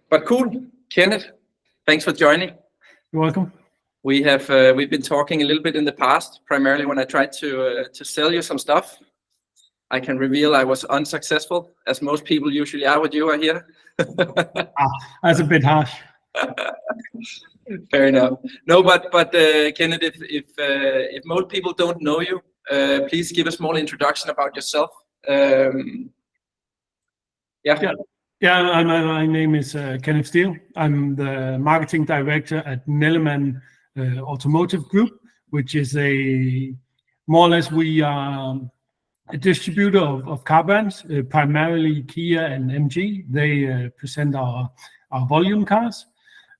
But cool, Kenneth, thanks for joining. You're welcome. We've been talking a little bit in the past, primarily when I tried to sell you some stuff. I can reveal I was unsuccessful, as most people usually are with you, I hear. That's a bit harsh. Fair enough. No, but Kenneth, if most people don't know you, please give a small introduction about yourself. My name is Kenneth Steele. I'm the marketing director at Nikolaj Automotive Group, which is more or less we are a distributor of car brands, primarily Kia and MG. They present our volume cars.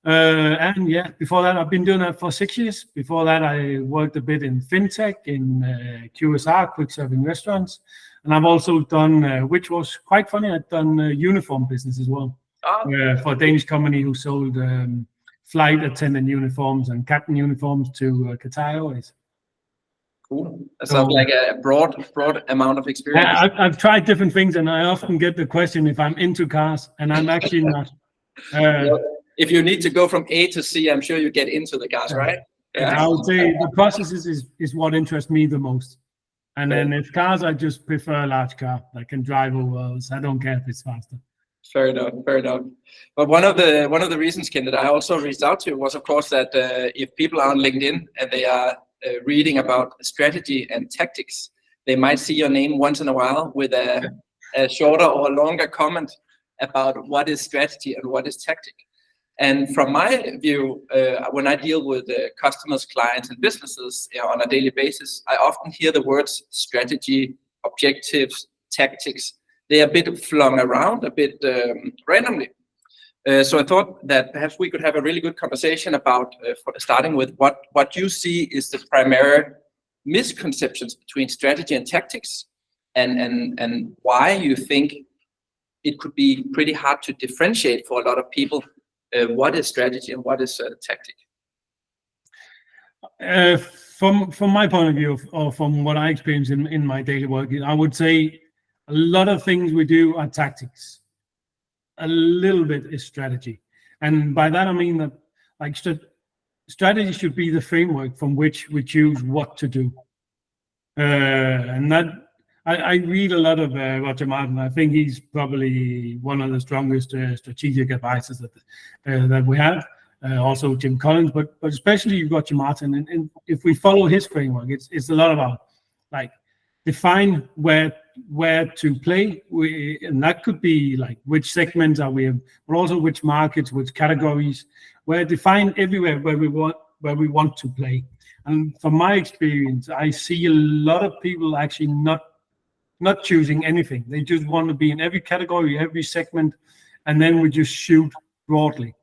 Before that, I've been doing that for 6 years. Before that, I worked a bit in fintech, in QSR, quick serving restaurants. And I've also done, which was quite funny, I've done uniform business as well. For a Danish company who sold flight attendant uniforms and captain uniforms to Qatar Airways. Cool. That sounds like a broad amount of experience. Yeah, I've tried different things, and I often get the question if I'm into cars, and I'm actually not. If you need to go from A to C, I'm sure you get into the cars, right? Yeah. I would say the process is what interests me the most. And then if cars, I just prefer a large car that can drive over. I don't care if it's faster. Fair enough. But one of the reasons, Ken, that I also reached out to you was, of course, that if people are on LinkedIn and they are reading about strategy and tactics, they might see your name once in a while with a shorter or longer comment about what is strategy and what is tactic. And from my view, when I deal with customers, clients, and businesses on a daily basis, I often hear the words strategy, objectives, tactics. They are a bit flung around, a bit randomly. So I thought that perhaps we could have a really good conversation about starting with what you see is the primary misconceptions between strategy and tactics, and why you think it could be pretty hard to differentiate for a lot of people what is strategy and what is tactic. From my point of view, or from what I experience in my daily work, I would say a lot of things we do are tactics. A little bit is strategy, and by that I mean that strategy should be the framework from which we choose what to do. And that I read a lot of Roger Martin. I think he's probably one of the strongest strategic advisors that we have. Also Jim Collins, but especially Roger Martin. And if we follow his framework, it's a lot about like define where to play, and that could be like which segments are we in, but also which markets, which categories. Where define everywhere where we want to play. And from my experience, I see a lot of people actually not choosing anything. They just want to be in every category, every segment, and then we just shoot broadly.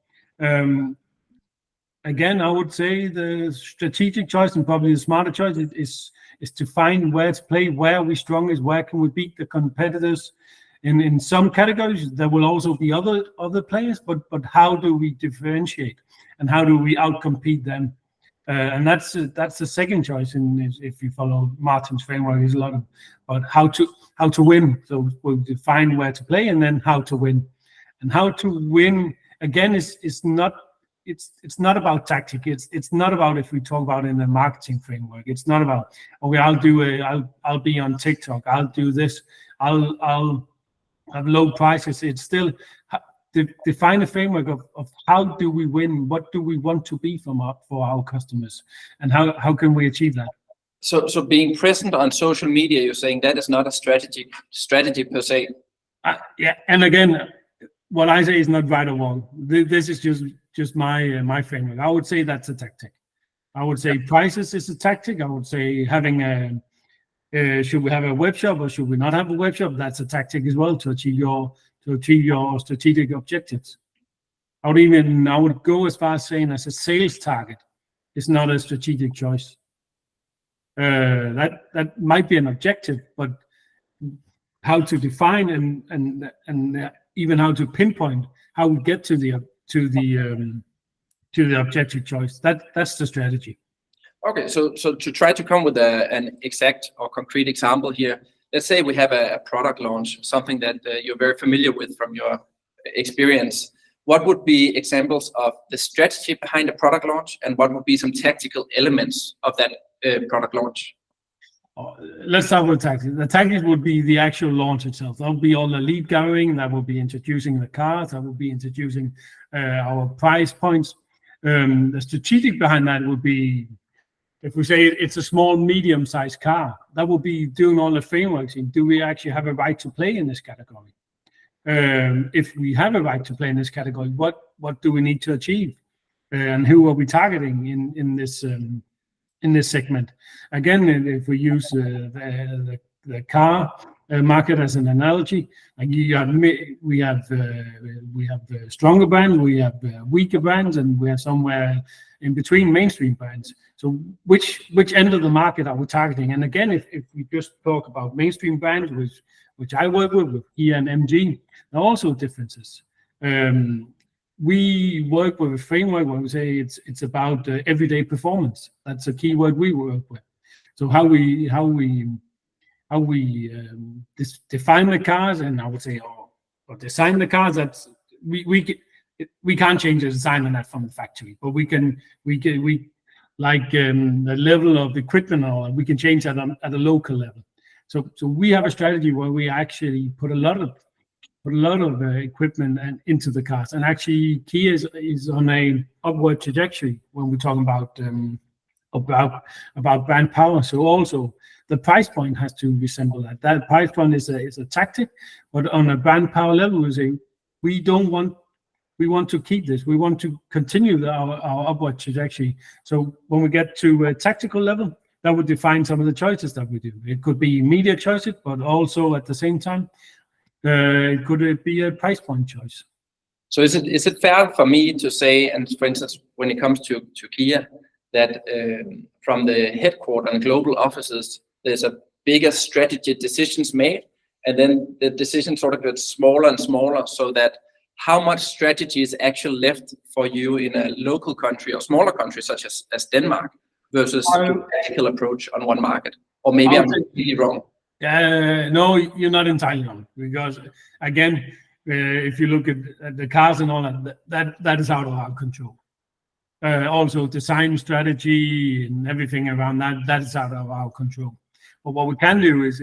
Again, I would say the strategic choice and probably the smarter choice is to find where to play, where are we strongest, where can we beat the competitors. In some categories, there will also be other players, but how do we differentiate and how do we outcompete them? And that's the second choice. And if you follow Martin's framework, is a lot about how to win. So we'll define where to play and then how to win. And how to win again is not. It's not about tactic. It's not about, if we talk about in the marketing framework, it's not about, okay, I'll be on TikTok, I'll do this, I'll have low prices. It's still define a framework of how do we win, what do we want to be for our customers, and how can we achieve that. So being present on social media, you're saying that is not a strategy per se. Yeah, and again, what I say is not right or wrong. This is just my framework. I would say that's a tactic. I would say prices is a tactic. I would say having should we have a web shop or should we not have a web shop? That's a tactic as well to achieve your strategic objectives. I would go as far as saying as a sales target is not a strategic choice. That might be an objective, but how to define and even how to pinpoint how we get to the objective choice. That's the strategy. Okay, so to try to come with an exact or concrete example here, let's say we have a product launch, something that you're very familiar with from your experience. what would be examples of the strategy behind a product launch, and what would be some tactical elements of that product launch? Let's start with tactics. The tactics would be the actual launch itself. That would be all the lead gathering. That would be introducing the cars. That would be introducing our price points. The strategic behind that would be, if we say it's a small, medium-sized car, that would be doing all the frameworks. Do we actually have a right to play in this category? If we have a right to play in this category, what do we need to achieve? And who are we targeting in this segment? Again, if we use the car market as an analogy, like we have stronger brands, we have weaker brands, and we have somewhere in between mainstream brands. So which end of the market are we targeting? And again, if we just talk about mainstream brands, which I work with Kia and MG, there are also differences. We work with a framework where we say it's about everyday performance. That's a key word we work with. So how we define the cars, and I would say or design the cars. That's we can't change the design on that from the factory, but we like the level of equipment, or we can change that at a local level. So we have a strategy where we actually put a lot of equipment into the cars, and actually Kia is on a upward trajectory when we're talking about brand power. So also the price point has to resemble that. That price point is a tactic, but on a brand power level, we say we want to keep this. We want to continue our upward trajectory. So when we get to a tactical level, that would define some of the choices that we do. It could be immediate choices, but also at the same time, it could be a price point choice. So is it fair for me to say, and for instance, when it comes to Kia, that from the headquarters and global offices, there's a bigger strategy decisions made, and then the decision sort of gets smaller and smaller, so that how much strategy is actually left for you in a local country or smaller country such as Denmark versus a tactical approach on one market? Or maybe I'm completely wrong. No, you're not entirely wrong, because again, if you look at the cars and all that is out of our control. Also, design strategy and everything around that is out of our control. But what we can do is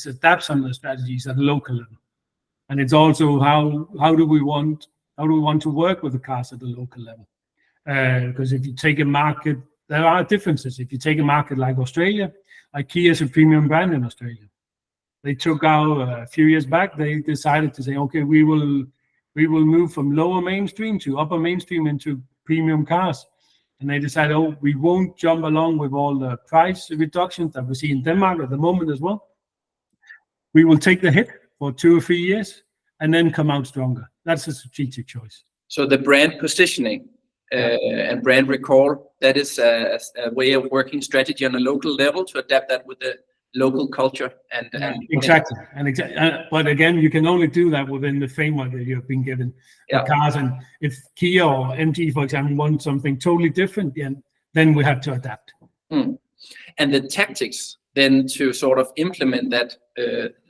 adapt some of the strategies at a local level, and it's also how do we want to work with the cars at the local level? Because if you take a market, there are differences. If you take a market like Australia, like Kia is a premium brand in Australia. They took out a few years back. They decided to say, okay, we will move from lower mainstream to upper mainstream into premium cars. And they decided, we won't jump along with all the price reductions that we see in Denmark at the moment as well. We will take the hit for 2 or 3 years and then come out stronger. That's a strategic choice. So the brand positioning and brand recall, that is a way of working strategy on a local level to adapt that with the local culture. Exactly. But again, you can only do that within the framework that you've been given the cars. And if Kia or MG, for example, want something totally different, then we have to adapt. And the tactics then to sort of implement that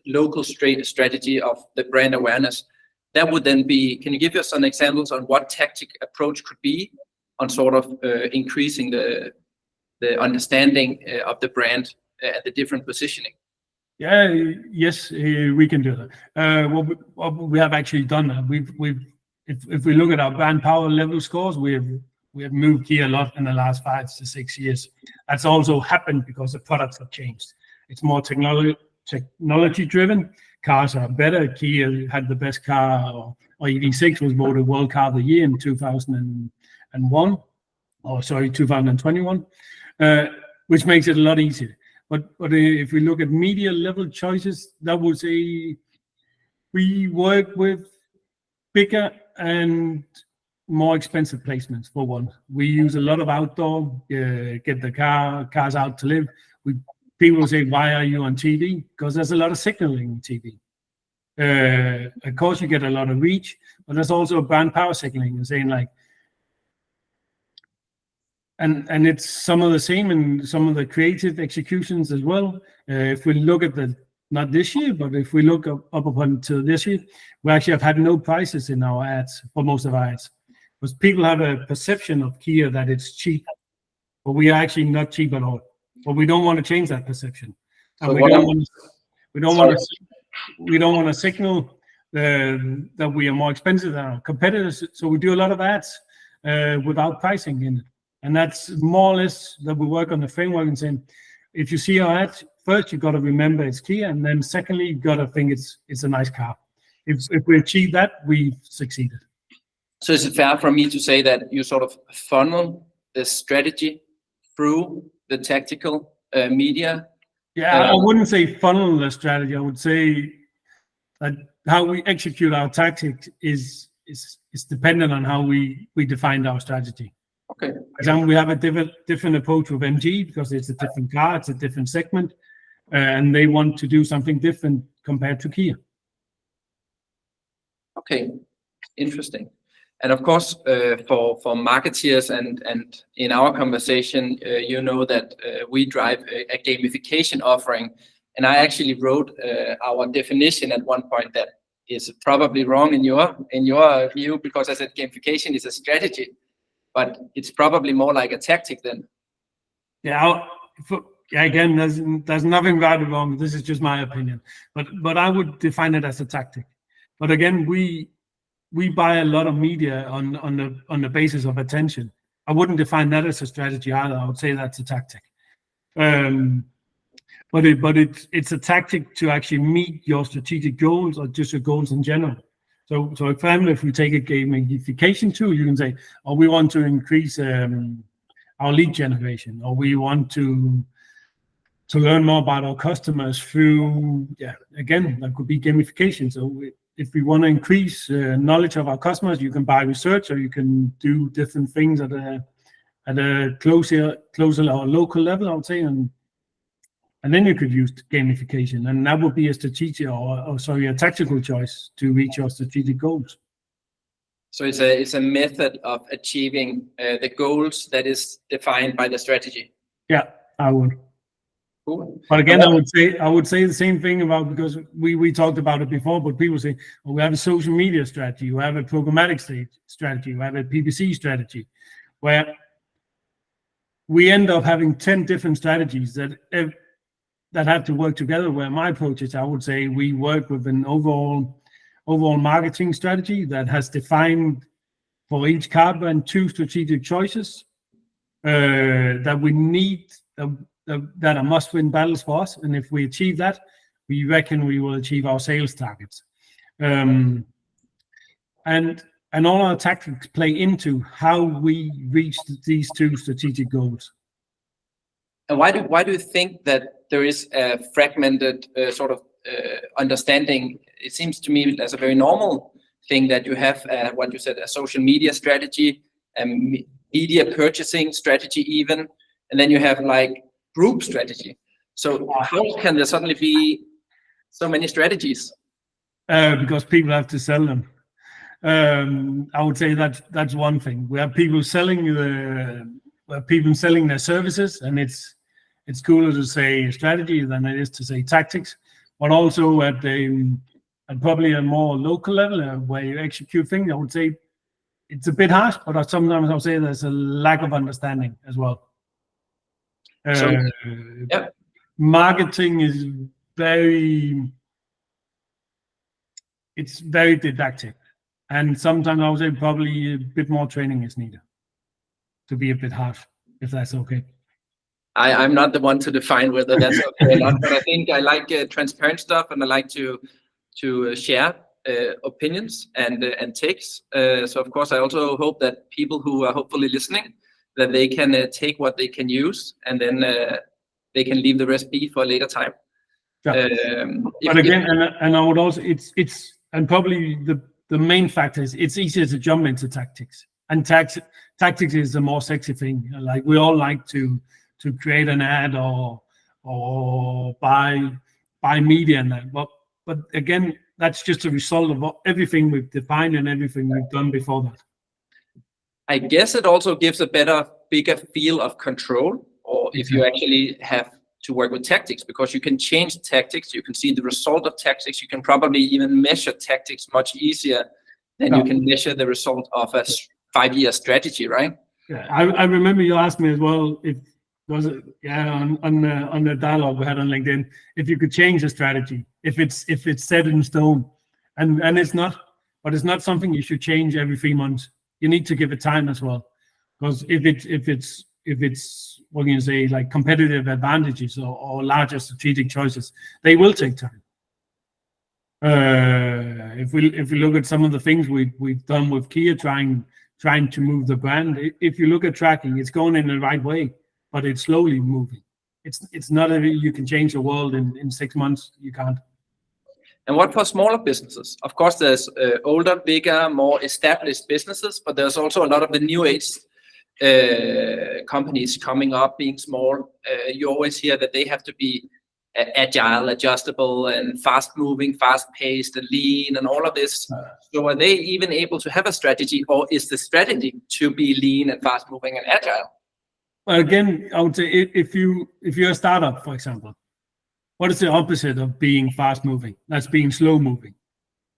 local strategy of the brand awareness, that would then be, can you give us some examples on what tactic approach could be on sort of increasing the understanding of the brand at the different positioning? Yes, we can do that. What we have actually done that. If we look at our brand power level scores, we have moved Kia a lot in the last 5 to 6 years. That's also happened because the products have changed. It's more technology driven. Cars are better. Kia had the best car, or EV6 was voted World Car of the Year in 2001, 2021, which makes it a lot easier. But if we look at media level choices, that would say we work with bigger and more expensive placements. For one, we use a lot of outdoor, get the cars out to live. People say, why are you on TV? Because there's a lot of signaling on TV. Of course, you get a lot of reach, but there's also brand power signaling and saying like, and it's some of the same in some of the creative executions as well. If we look at the not this year, but if we look up upon to this year, we actually have had no prices in our ads for most of our ads, because people have a perception of Kia that it's cheap, but we are actually not cheap at all. But we don't want to change that perception, and So we don't want to signal that we are more expensive than our competitors. So we do a lot of ads without pricing in it, and that's more or less that we work on the framework and saying, if you see our ad, first you got to remember it's Kia, and then secondly you got to think it's a nice car. If we achieve that, we've succeeded. So is it fair for me to say that you sort of funnel the strategy through the tactical media? Yeah, I wouldn't say funnel the strategy. I would say that how we execute our tactics is dependent on how we defined our strategy. Okay. For example, we have a different approach with MG because it's a different car, it's a different segment, and they want to do something different compared to Kia. Okay, interesting. And of course, for marketeers and in our conversation, you know that we drive a gamification offering. And I actually wrote our definition at one point that is probably wrong in your view, because I said gamification is a strategy, but it's probably more like a tactic then. Yeah, again, there's nothing right or wrong. This is just my opinion, but I would define it as a tactic. But again, we buy a lot of media on the basis of attention. I wouldn't define that as a strategy either. I would say that's a tactic. But it's a tactic to actually meet your strategic goals or just your goals in general. So for example, if we take a gamification tool, you can say, oh, we want to increase our lead generation, or we want to learn more about our customers through, again, that could be gamification. So if we want to increase knowledge of our customers, you can buy research, or you can do different things at a closer or local level, I would say, and then you could use gamification, and that would be a strategic a tactical choice to reach your strategic goals. So it's a method of achieving the goals that is defined by the strategy. Yeah, I would. Cool. But again, I would say the same thing about, because we talked about it before, but people say, well, we have a social media strategy, we have a programmatic strategy, we have a PPC strategy, where we end up having 10 different strategies that have to work together. Where my approach is, I would say we work with an overall marketing strategy that has defined for each car brand 2 strategic choices that we need, that are must-win battles for us. And if we achieve that, we reckon we will achieve our sales targets. And all our tactics play into how we reach these 2 strategic goals. And why do you think that there is a fragmented sort of understanding? It seems to me as a very normal thing that you have what you said, a social media strategy, a media purchasing strategy even, and then you have like group strategy. So how can there suddenly be so many strategies? Because people have to sell them. I would say that's one thing. We have people selling their services, and it's cooler to say strategy than it is to say tactics. But also at probably a more local level where you execute things, I would say it's a bit harsh, but sometimes I'll say there's a lack of understanding as well. Marketing is very didactic, and sometimes I would say probably a bit more training is needed, to be a bit harsh, if that's okay. I'm not the one to define whether that's okay or not, but I think I like transparent stuff, and I like to share opinions and takes. So of course, I also hope that people who are hopefully listening, that they can take what they can use, and then they can leave the rest be for a later time. Yeah. But again, and I would also, it's and probably the main factor is it's easier to jump into tactics, and tactics is the more sexy thing. Like we all like to create an ad or buy media and that, but again, that's just a result of everything we've defined and everything we've done before that. I guess it also gives a bigger feel of control, or if you actually have to work with tactics, because you can change tactics, you can see the result of tactics, you can probably even measure tactics much easier than you can measure the result of a 5-year strategy, right? Yeah, I remember you asked me as well, if was it on the dialogue we had on LinkedIn, if you could change a strategy, if it's set in stone, and it's not, but it's not something you should change every 3 months. You need to give it time as well, because if it's what can you say, like competitive advantages or larger strategic choices, they will take time. If we look at some of the things we've done with Kia, trying to move the brand, if you look at tracking, it's going in the right way, but it's slowly moving. It's not that you can change the world in 6 months. You can't. And what for smaller businesses? Of course, there's older, bigger, more established businesses, but there's also a lot of the new age companies coming up, being small. You always hear that they have to be agile, adjustable, and fast-moving, fast-paced, and lean, and all of this. So are they even able to have a strategy, or is the strategy to be lean and fast-moving and agile? Well, again, I would say if you're a startup, for example, what is the opposite of being fast-moving? That's being slow-moving.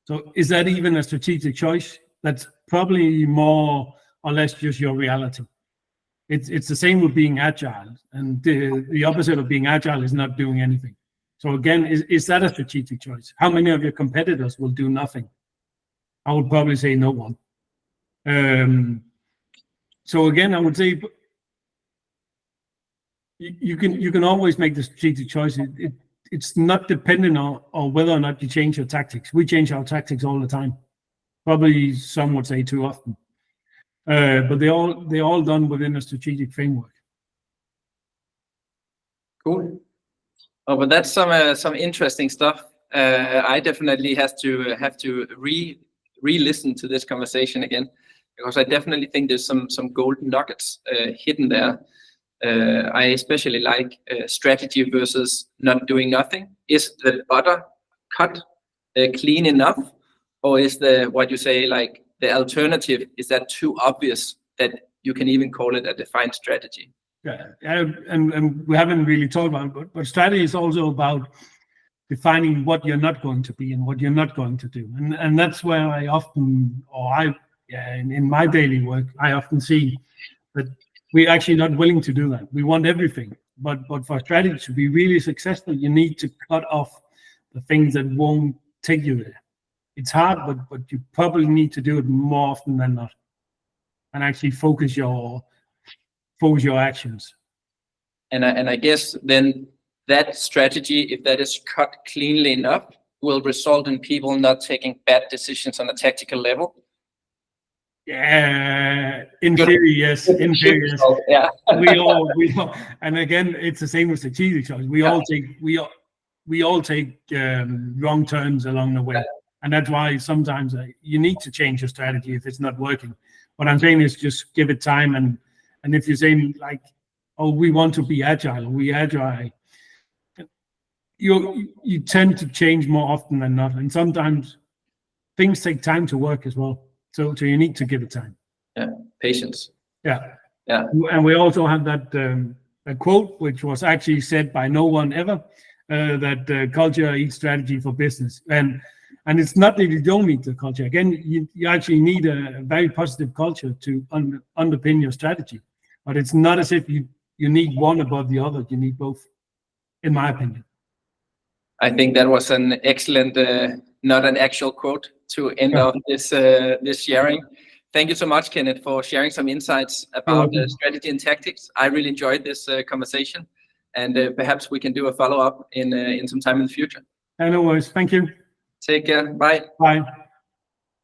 So is that even a strategic choice? That's probably more or less just your reality. It's the same with being agile, and the opposite of being agile is not doing anything. So again, is that a strategic choice? How many of your competitors will do nothing? I would probably say no one. So again, I would say you can always make the strategic choice. It's not dependent on whether or not you change your tactics. We change our tactics all the time. Probably some would say too often. But they're all done within a strategic framework. Cool. Oh, but that's some interesting stuff. I definitely have to re-listen to this conversation again, because I definitely think there's some golden nuggets hidden there. I especially like strategy versus not doing nothing. Is the butter cut clean enough, or is what you say, like the alternative, is that too obvious that you can even call it a defined strategy? Yeah, and we haven't really talked about it, but strategy is also about defining what you're not going to be and what you're not going to do, and that's where I often, in my daily work, I often see that we're actually not willing to do that. We want everything, but for strategy to be really successful, you need to cut off the things that won't take you there. It's hard, but you probably need to do it more often than not, and actually focus your actions. And I guess then that strategy, if that is cut cleanly enough, will result in people not taking bad decisions on a tactical level. Yeah, in theory, yes. In theory, yes. Yeah. we all, and again, it's the same with strategic choice. We all take wrong turns along the way, and that's why sometimes you need to change your strategy if it's not working. What I'm saying is just give it time, and if you're saying like, oh, we want to be agile, you tend to change more often than not, and sometimes things take time to work as well. So you need to give it time. Yeah, patience. Yeah. And we also have that a quote which was actually said by no one ever, that culture eats strategy for business, and it's not that you don't need the culture. Again, you actually need a very positive culture to underpin your strategy, but it's not as if you need one above the other. You need both, in my opinion. I think that was an excellent, not an actual quote to end off this sharing. Thank you so much, Kenneth, for sharing some insights about strategy and tactics. I really enjoyed this conversation, and perhaps we can do a follow-up in some time in the future. No worries. Thank you. Take care. Bye. Bye.